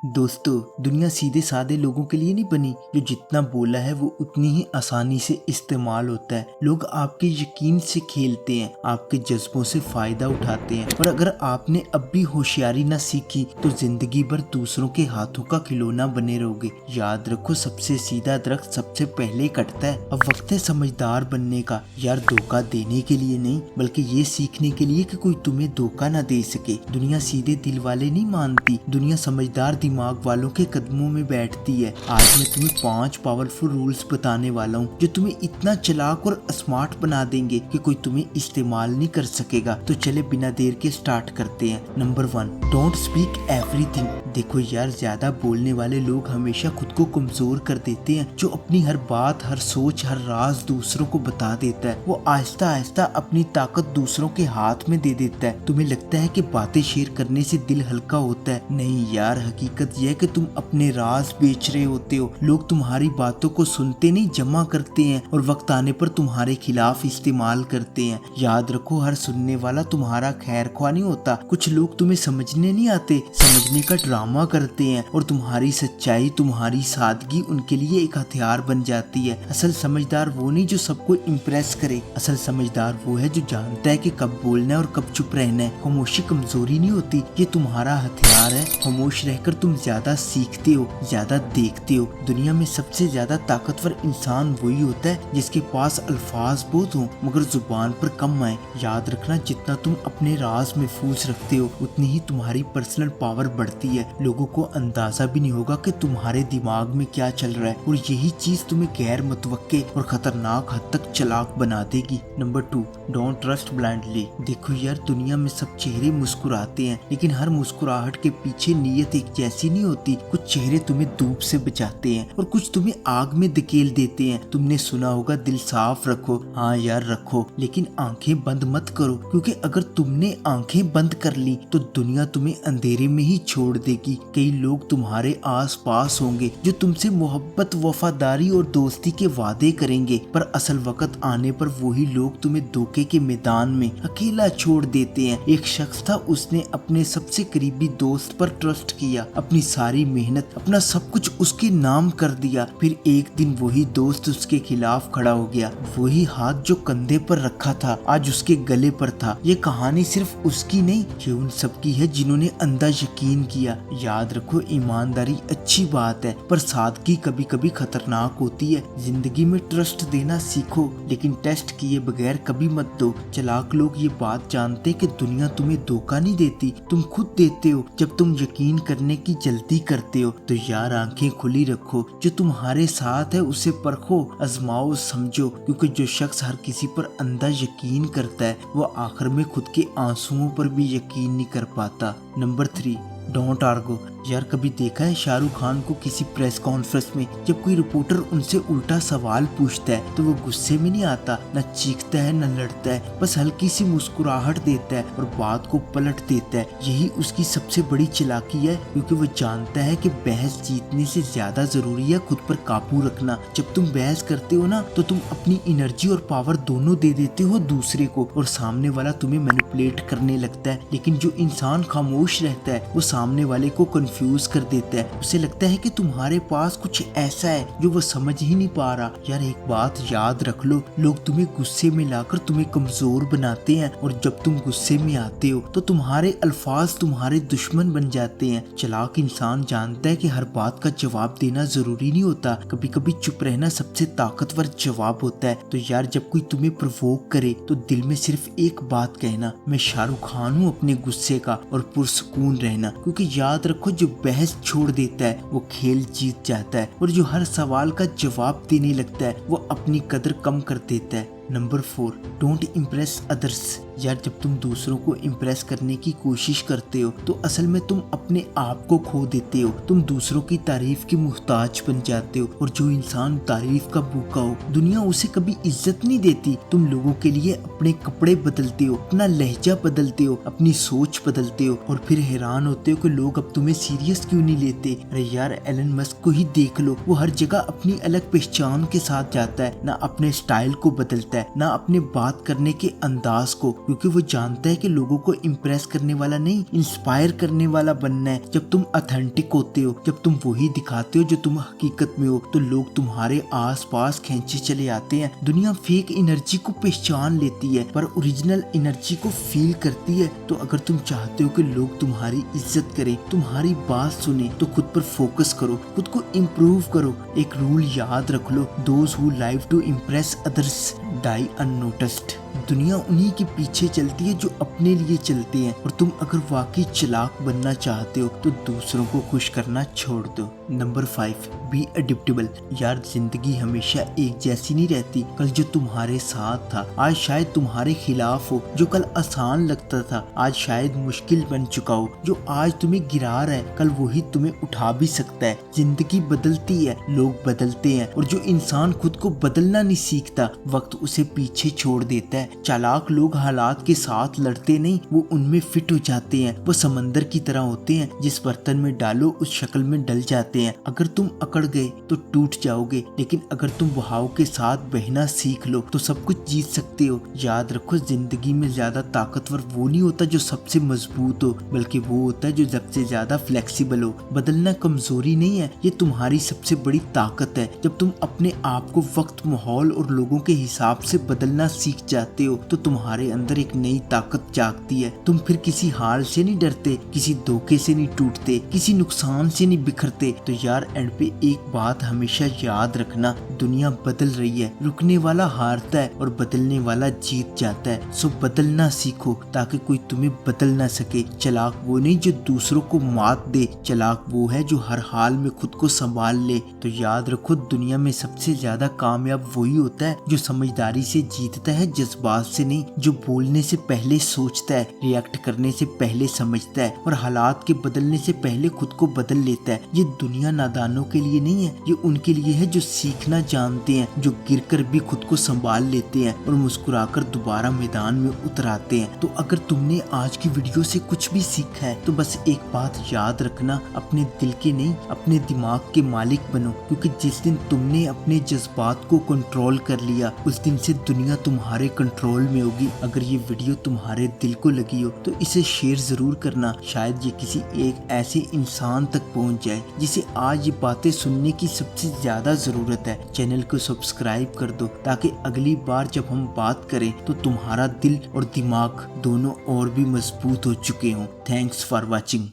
दोस्तों, दुनिया सीधे साधे लोगों के लिए नहीं बनी जो जितना बोला है वो उतनी ही आसानी से इस्तेमाल होता है। लोग आपके यकीन से खेलते हैं, आपके जज्बों से फायदा उठाते हैं, और अगर आपने अब भी होशियारी ना सीखी तो जिंदगी भर दूसरों के हाथों का खिलौना बने रहोगे। याद रखो, सबसे सीधा दरख्त सबसे पहले कटता है। अब वक्त है समझदार बनने का। यार, धोखा देने के लिए नहीं, बल्कि ये सीखने के लिए कि कोई तुम्हें धोखा ना दे सके। दुनिया सीधे दिल वाले नहीं मानती, दुनिया समझदार दिमाग वालों के कदमों में बैठती है। आज मैं तुम्हें 5 पावरफुल रूल्स बताने वाला हूँ जो तुम्हें इतना चालाक और स्मार्ट बना देंगे कि कोई तुम्हें इस्तेमाल नहीं कर सकेगा। तो चले बिना देर के स्टार्ट करते हैं। Number 1, don't speak everything. देखो यार, ज्यादा बोलने वाले लोग हमेशा खुद को कमजोर कर देते हैं। जो अपनी हर बात, हर सोच, हर राज दूसरों को बता देता है, वो आहिस्ता आहिस्ता अपनी ताकत दूसरों के हाथ में दे देता है। तुम्हें लगता है कि बातें शेयर करने से दिल हल्का होता है। नहीं यार, हकीकत यह है कि तुम अपने राज बेच रहे होते हो। लोग तुम्हारी बातों को सुनते नहीं, जमा करते हैं और वक्त आने पर तुम्हारे खिलाफ इस्तेमाल करते हैं। याद रखो, हर सुनने वाला तुम्हारा खैर ख्वाह नहीं होता। कुछ लोग तुम्हें समझने नहीं आते, समझने का ड्रामा करते हैं, और तुम्हारी सच्चाई, तुम्हारी सादगी उनके लिए एक हथियार बन जाती है। असल समझदार वो नहीं जो सबको इम्प्रेस करे, असल समझदार वो है जो जानता है कि कब बोलना है और कब चुप रहना है। खामोशी कमजोरी नहीं होती, ये तुम्हारा हथियार है। खामोश रहकर तुम ज्यादा सीखते हो, ज्यादा देखते हो। दुनिया में सबसे ज्यादा ताकतवर इंसान वही होता है जिसके पास अल्फाज बहुत हो मगर जुबान पर कम आए। याद रखना, जितना तुम अपने राज महफूज रखते हो उतनी ही तुम्हारी पर्सनल पावर बढ़ती है। लोगों को अंदाजा भी नहीं होगा कि तुम्हारे दिमाग में क्या चल रहा है, और यही चीज तुम्हें गैर मुतवक्के और खतरनाक हद तक चालाक बना देगी। Number 2, don't trust blindly. देखो यार, दुनिया में सब चेहरे मुस्कुराते हैं, लेकिन हर मुस्कुराहट के पीछे नीयत एक जैसी नहीं होती। कुछ चेहरे तुम्हें धूप से बचाते हैं और कुछ तुम्हें आग में धकेल देते हैं। तुमने सुना होगा, दिल साफ रखो। हाँ यार, रखो, लेकिन आंखें बंद मत करो, क्योंकि अगर तुमने आंखें बंद कर ली तो दुनिया तुम्हें अंधेरे में ही छोड़ देगी। कई लोग तुम्हारे आस पास होंगे जो तुमसे मोहब्बत, वफादारी और दोस्ती के वादे करेंगे, पर असल वक्त आने पर वही लोग तुम्हें धोखे के मैदान में अकेला छोड़ देते हैं। एक शख्स था, उसने अपने सबसे करीबी दोस्त पर ट्रस्ट किया, अपनी सारी मेहनत, अपना सब कुछ उसके नाम कर दिया। फिर एक दिन वही दोस्त उसके खिलाफ खड़ा हो गया। वही हाथ जो कंधे पर रखा था आज उसके गले पर था। ये कहानी सिर्फ उसकी नहीं, ये उन सबकी है जिन्होंने अंधा यकीन किया। याद रखो, ईमानदारी अच्छी बात है, पर सादगी कभी कभी खतरनाक होती है। जिंदगी में ट्रस्ट देना सीखो, लेकिन टेस्ट किए बगैर कभी मत दो। चालाक लोग ये बात जानते कि दुनिया तुम्हें धोखा नहीं देती, तुम खुद देते हो। जब तुम यकीन करने की जल्दी करते हो तो यार, आंखें खुली रखो। जो तुम्हारे साथ है उसे परखो, आजमाओ, समझो, क्योंकि जो शख्स हर किसी पर अंधा यकीन करता है वो आखिर में खुद के आंसुओं पर भी यकीन नहीं कर पाता। Number 3, don't Ergo. यार, कभी देखा है शाहरुख खान को किसी प्रेस कॉन्फ्रेंस में जब कोई रिपोर्टर उनसे उल्टा सवाल पूछता है तो वो गुस्से में नहीं आता, न चीखता है न लड़ता है, बस हल्की सी मुस्कुराहट देता है और बात को पलट देता है। यही उसकी सबसे बड़ी चालाकी है, क्योंकि वो जानता है कि बहस जीतने से ज्यादा जरूरी है खुद पर काबू रखना। जब तुम बहस करते हो ना, तो तुम अपनी एनर्जी और पावर दोनों दे देते हो दूसरे को, और सामने वाला तुम्हें मैनिपुलेट करने लगता है। लेकिन जो इंसान खामोश रहता है वो सामने वाले को कंफ्यूज कर देता है। उसे लगता है कि तुम्हारे पास कुछ ऐसा है जो वो समझ ही नहीं पा रहा। यार, एक बात याद रख लो, लोग तुम्हें गुस्से में लाकर तुम्हें कमजोर बनाते हैं, और जब तुम गुस्से में आते हो तो तुम्हारे अल्फाज तुम्हारे दुश्मन बन जाते हैं। चालाक इंसान जानता है कि हर बात का जवाब देना जरूरी नहीं होता, कभी कभी चुप रहना सबसे ताकतवर जवाब होता है। तो यार, जब कोई तुम्हें प्रोवोक करे तो दिल में सिर्फ एक बात कहना, मैं शाहरुख खान हूँ अपने गुस्से का, और पुरसुकून रहना। क्योंकि याद रखो, जो बहस छोड़ देता है वो खेल जीत जाता है, और जो हर सवाल का जवाब देने लगता है वो अपनी कदर कम कर देता है। Number 4, don't impress others. यार, जब तुम दूसरों को इम्प्रेस करने की कोशिश करते हो तो असल में तुम अपने आप को खो देते हो। तुम दूसरों की तारीफ के मुहताज बन जाते हो, और जो इंसान तारीफ का भूखा हो दुनिया उसे कभी इज्जत नहीं देती। तुम लोगों के लिए अपने कपड़े बदलते हो, अपना लहजा बदलते हो, अपनी सोच बदलते हो, और फिर हैरान होते हो कि लोग अब तुम्हें सीरियस क्यों नहीं लेते। अरे यार, एलन मस्क को ही देख लो, वो हर जगह अपनी अलग पहचान के साथ जाता है, ना अपने स्टाइल को बदलता है, ना अपने बात करने के अंदाज को। क्योंकि वो जानता है कि लोगों को इम्प्रेस करने वाला नहीं, इंस्पायर करने वाला बनना है। जब तुम ऑथेंटिक होते हो, जब तुम वही दिखाते हो जो तुम हकीकत में हो, तो लोग तुम्हारे आस पास खींचे चले आते हैं। दुनिया फेक एनर्जी को पहचान लेती है पर ओरिजिनल एनर्जी को फील करती है। तो अगर तुम चाहते हो कि लोग तुम्हारी इज्जत करें, तुम्हारी बात सुने, तो खुद पर फोकस करो, खुद को इम्प्रूव करो। एक रूल याद रख लो, those who live to impress others die unnoticed. दुनिया उन्हीं के पीछे चलती है जो अपने लिए चलते हैं, और तुम अगर वाकई चालाक बनना चाहते हो तो दूसरों को खुश करना छोड़ दो। Number 5, be adaptable. यार जिंदगी हमेशा एक जैसी नहीं रहती। कल जो तुम्हारे साथ था आज शायद तुम्हारे खिलाफ हो, जो कल आसान लगता था आज शायद मुश्किल बन चुका हो, जो आज तुम्हें गिरा रहा है कल वही तुम्हें उठा भी सकता है। जिंदगी बदलती है, लोग बदलते हैं, और जो इंसान खुद को बदलना नहीं सीखता वक्त उसे पीछे छोड़ देता है। चालाक लोग हालात के साथ लड़ते नहीं, वो उनमें फिट हो जाते हैं। वो समंदर की तरह होते हैं, जिस बर्तन में डालो उस शक्ल में डल जाते हैं। अगर तुम अकड़ गए तो टूट जाओगे, लेकिन अगर तुम बहाव के साथ बहना सीख लो तो सब कुछ जीत सकते हो। याद रखो, जिंदगी में ज्यादा ताकतवर वो नहीं होता जो सबसे मजबूत हो, बल्कि वो होता है जो सबसे ज्यादा फ्लेक्सिबल हो। बदलना कमजोरी नहीं है, ये तुम्हारी सबसे बड़ी ताकत है। जब तुम अपने आप को वक्त, माहौल और लोगों के हिसाब से बदलना सीख जाते हो तो तुम्हारे अंदर एक नई ताकत जागती है। तुम फिर किसी हार से नहीं डरते, किसी धोखे से नहीं टूटते, किसी नुकसान से नहीं बिखरते। तो यार एंड पे एक बात हमेशा याद रखना, दुनिया बदल रही है, रुकने वाला हारता है और बदलने वाला जीत जाता है। सो बदलना सीखो ताकि कोई तुम्हें बदल ना सके। चालाक वो नहीं जो दूसरों को मात दे, चालाक वो है जो हर हाल में खुद को संभाल ले। तो याद रखो, दुनिया में सबसे ज्यादा कामयाब वही होता है जो समझदारी से जीतता है, जज्बात से नहीं, जो बोलने से पहले सोचता है, रिएक्ट करने से पहले समझता है, और हालात के बदलने से पहले खुद को बदल लेता है। ये दुनिया नादानों के लिए नहीं है, ये उनके लिए है जो सीखना जानते हैं, जो गिरकर भी खुद को संभाल लेते हैं और मुस्कुराकर दोबारा मैदान में उतर आते हैं। तो अगर तुमने आज की वीडियो से कुछ भी सीखा है तो बस एक बात याद रखना, अपने दिल के नहीं अपने दिमाग के मालिक बनो, क्योंकि जिस दिन तुमने अपने जज्बात को कंट्रोल कर लिया उस दिन से दुनिया तुम्हारे कंट्रोल में होगी। अगर ये वीडियो तुम्हारे दिल को लगी हो तो इसे शेयर जरूर करना, शायद ये किसी एक ऐसे इंसान तक पहुंच जाए जिसे आज ये बातें सुनने की सबसे ज्यादा जरूरत है। चैनल को सब्सक्राइब कर दो ताकि अगली बार जब हम बात करें तो तुम्हारा दिल और दिमाग दोनों और भी मजबूत हो चुके हों। Thanks for watching.